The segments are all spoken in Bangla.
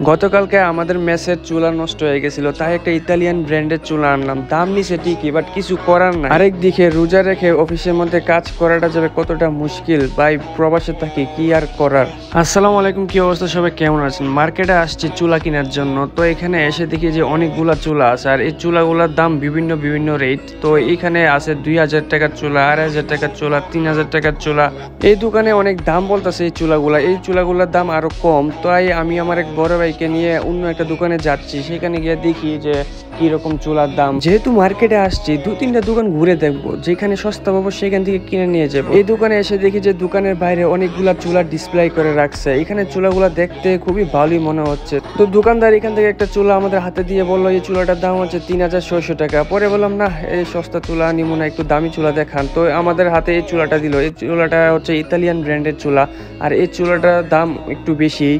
গতকালকে আমাদের মেসের চুলা নষ্ট হয়ে গেছিল, তাই একটা ইতালিয়ান ব্র্যান্ডের চুলা আনলাম। দাম নিছে ঠিকই, বাট কিছু করার নাই। আরেক দিকে রোজা রেখে অফিসের মধ্যে কাজ করাটা যাবে কতটা মুশকিল ভাই, প্রবাসে থাকি কি আর করার। আসসালামু আলাইকুম, কি অবস্থা সবাই, কেমন আছেন? মার্কেটে আসছি চুলা কেনার জন্য, তো এখানে এসে দেখি যে অনেকগুলা চুলা আছে, আর এই চুলাগুলোর দাম বিভিন্ন বিভিন্ন রেট। তো এখানে আছে 2000 টাকার চুলা, 2500 টাকার চুলা, 3000 টাকার চুলা। এই দোকানে অনেক দাম বলতেছে এই চুলাগুলার দাম আরো কম। তাই আমি আমার এক বড় ভাইকে নিয়ে অন্য একটা দোকানে যাচ্ছি, সেখানে গিয়ে দেখি যে কিরকম চুলার দাম। যেহেতু মার্কেটে আসছি, 2-3টা দোকান ঘুরে দেখবো, যেখানে সস্তা পাবো সেখান থেকে কিনে নিয়ে যাবো। এই দোকানে এসে দেখি যে দোকানের বাইরে অনেকগুলা চুলা ডিসপ্লে করে রাখছে। এখানে চুলাগুলা দেখতে খুবই ভালোই মনে হচ্ছে। তো দোকানদার এখান থেকে একটা চুলা আমাদের হাতে দিয়ে বললো এই চুলাটার দাম হচ্ছে 3600 টাকা। পরে বললাম না, এই সস্তা চুলা নিব না, একটু দামি চুলা দেখান। তো আমাদের হাতে এই চুলাটা দিল। এই চুলাটা হচ্ছে ইতালিয়ান ব্র্যান্ডের চুলা, আর এই চুলাটার দাম একটু বেশি।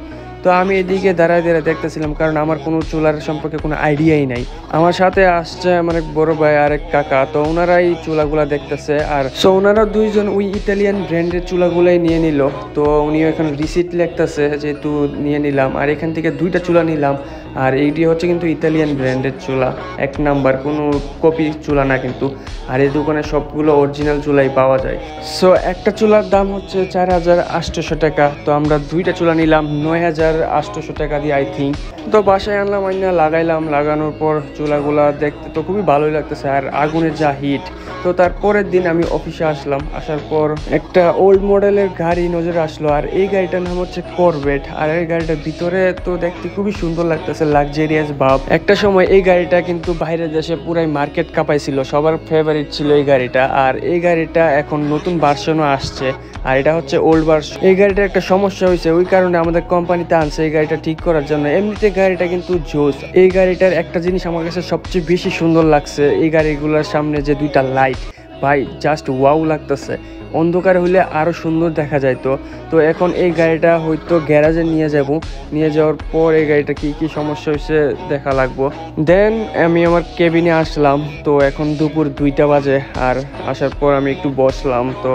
তো আমি এদিকে দাঁড়ায় দাঁড়ায় দেখতেছিলাম, কারণ আমার কোনো চুলার সম্পর্কে কোনো আইডিয়াই নাই। আমার সাথে আসছে আমার এক বড় ভাই আর এক কাকা, তো ওনারাই চুলাগুলা দেখতেছে। আর সো ওনারা দুইজন ওই ইতালিয়ান ব্র্যান্ডের চুলাগুলাই নিয়ে নিল। তো উনিও এখন রিসিট লিখতেছে, যেহেতু নিয়ে নিলাম। আর এখান থেকে 2টা চুলা নিলাম, আর এইটি হচ্ছে কিন্তু ইতালিয়ান ব্র্যান্ডের চুলা, 1 নাম্বার, কোনো কপি চুলা না কিন্তু। আর এই দোকানে সবগুলো অরিজিনাল চুলাই পাওয়া যায়। সো একটা চুলার দাম হচ্ছে 4800 টাকা। তো আমরা 2টা চুলা নিলাম 9800 টাকা দিয়ে, আই থিঙ্ক। তো বাসায় আনলাম, আইনা লাগাইলাম। লাগানোর পর চুলাগুলা দেখতে তো খুবই ভালোই লাগতেছে, আর আগুনের যা হিট। তো তারপরের দিন আমি অফিসে আসলাম। আসার পর একটা ওল্ড মডেলের গাড়ি নজরে আসলো, আর এই গাড়িটার নাম হচ্ছে করভেট। আর এই গাড়িটার ভিতরে তো দেখতে খুবই সুন্দর লাগতেছে, লাক্সারিয়াস ভাব। একটা সময় এই গাড়িটা কিন্তু বাইরের দেশে পুরাই মার্কেট কাঁপাইছিল, সবার ফেভারিট ছিল এই গাড়িটা। আর এই গাড়িটা এখন নতুন ভার্সনও আসছে, আর এটা হচ্ছে ওল্ড ভার্সন। এই গাড়িটার একটা সমস্যা হয়েছে, ওই কারণে আমাদের কোম্পানিতে আনছে এই গাড়িটা ঠিক করার জন্য। এমনিতে গাড়িটা কিন্তু জোস। এই গাড়িটার একটা জিনিস আমার কাছে সবচেয়ে বেশি সুন্দর লাগছে, এই গাড়িগুলোর সামনে যে 2টা লাইট, ভাই জাস্ট ওয়াও লাগতেছে। অন্ধকারে হইলে আরো সুন্দর দেখা যাইতো। তো এখন এই গাড়িটা হয়তো গ্যারাজে নিয়ে যাব, নিয়ে যাওয়ার পর এই গাড়িটা কি কি সমস্যা হয়েছে দেখা লাগবো। দেন আমি আমার কেবিনে আসলাম। তো এখন দুপুর 2টা বাজে, আর আসার পর আমি একটু বসলাম। তো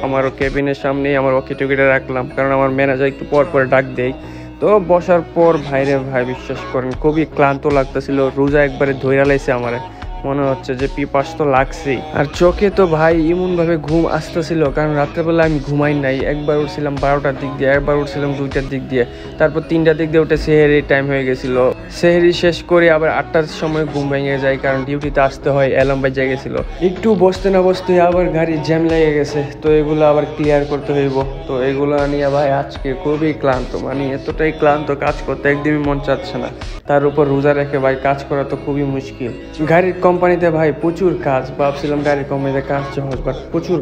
আমার কেবিনের সামনেই আমার ওয়াকি টকিটা রাখলাম, কারণ আমার ম্যানেজার একটু পর পর ডাক দেয়। তো বসার পর ভাইরে ভাই, বিশ্বাস করেন খুবই ক্লান্ত লাগতেছিল। রোজা একবারে ধইরা লাইছে আমারে, মনে হচ্ছে যে পিপাস তো লাগছেই। আর চোখে তো ভাই এমন ভাবে ঘুম আসতেছিল, কারণ রাত্রেবেলা আমি ঘুমাই নাই। একবার উঠছিলাম 12টার দিক দিয়ে, একবার উঠছিলাম 2টার দিক দিয়ে, তারপর 3টার দিক দিয়ে উঠে সেহেরি টাইম হয়ে গেছিল। সেহেরি শেষ করে আবার 8টার সময় ঘুম ভেঙে যায়, কারণ ডিউটিতে আসতে হয়, অ্যালার্ম বাজে গেছিল। একটু বসতে না বসতে আবার গাড়ির জ্যাম লেগে গেছে, তো এগুলো আবার ক্লিয়ার করতে হইব। তো এগুলো নিয়ে ভাই আজকে খুবই ক্লান্ত, মানে এতটাই ক্লান্ত, কাজ করতে একদমই মন চাচ্ছে না। তার উপর রোজা রেখে ভাই কাজ করা তো খুবই মুশকিল। গাড়ির কোম্পানিতে ভাই প্রচুর কাজ, ভাবছিলাম গাড়ির কোম্পানিতে কাজ সহজ, বাট প্রচুর